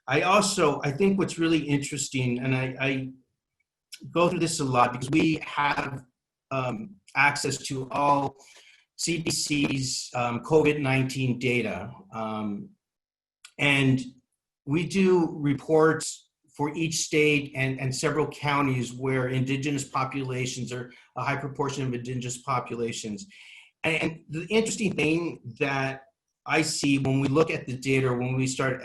I think what's really interesting, and I go through this a lot because we have access to all CDC's COVID-19 data. And we do reports for each state and several counties where indigenous populations are a high proportion of indigenous populations. And the interesting thing that I see when we look at the data, when we start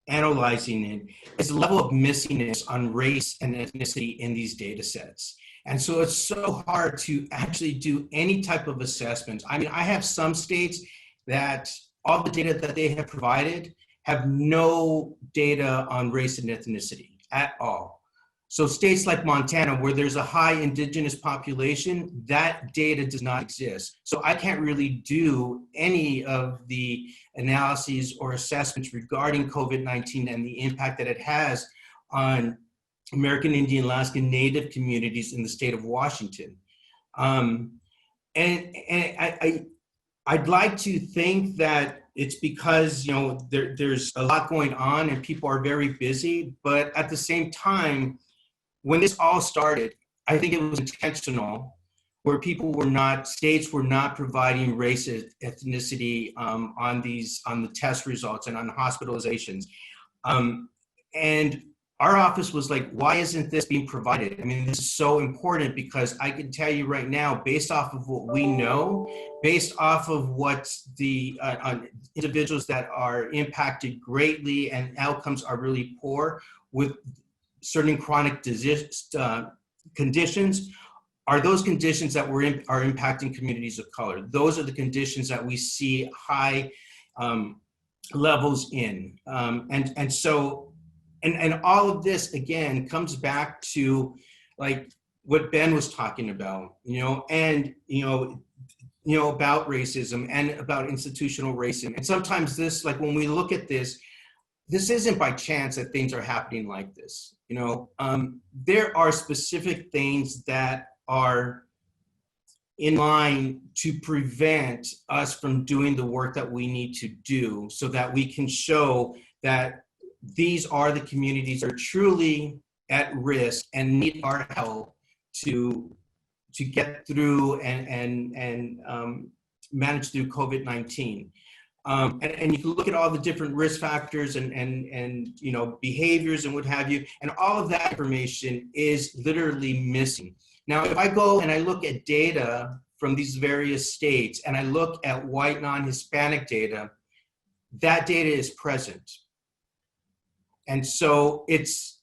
analyzing it, is the level of missingness on race and ethnicity in these data sets. And so it's so hard to actually do any type of assessments. I mean, I have some states that all the data that they have provided have no data on race and ethnicity at all. So states like Montana, where there's a high indigenous population, that data does not exist. So I can't really do any of the analyses or assessments regarding COVID-19 and the impact that it has on American Indian, Alaska Native communities in the state of Washington. I'd like to think that it's because, you know, there's a lot going on and people are very busy, but at the same time, when this all started, I think it was intentional, where states were not providing race, ethnicity on the test results and on hospitalizations. And our office was like, why isn't this being provided? I mean, this is so important because I can tell you right now, based off of what we know, based off of what the individuals that are impacted greatly and outcomes are really poor with certain chronic disease conditions, are those conditions that are impacting communities of color. Those are the conditions that we see high levels in. And all of this, again, comes back to like what Ben was talking about, and, about racism and about institutional racism. And sometimes this, like when we look at this isn't by chance that things are happening like this. There are specific things that are in line to prevent us from doing the work that we need to do so that we can show that these are the communities that are truly at risk and need our help to get through and manage through COVID-19. And you can look at all the different risk factors and behaviors and what have you, and all of that information is literally missing. Now, if I go and I look at data from these various states and I look at white non-Hispanic data, that data is present. And so it's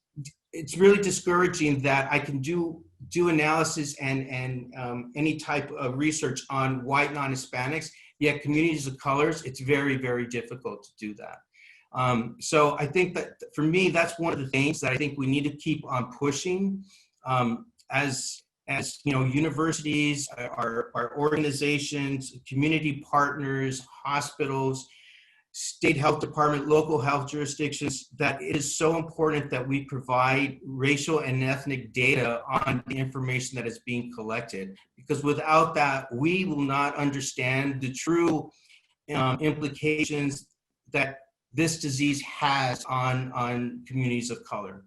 really discouraging that I can do analysis and any type of research on white non-Hispanics, yet communities of colors, it's very, very difficult to do that. So I think that for me, that's one of the things that I think we need to keep on pushing as universities, our organizations, community partners, hospitals, state health department, local health jurisdictions, that it is so important that we provide racial and ethnic data on the information that is being collected. Because without that, we will not understand the true implications that this disease has on communities of color.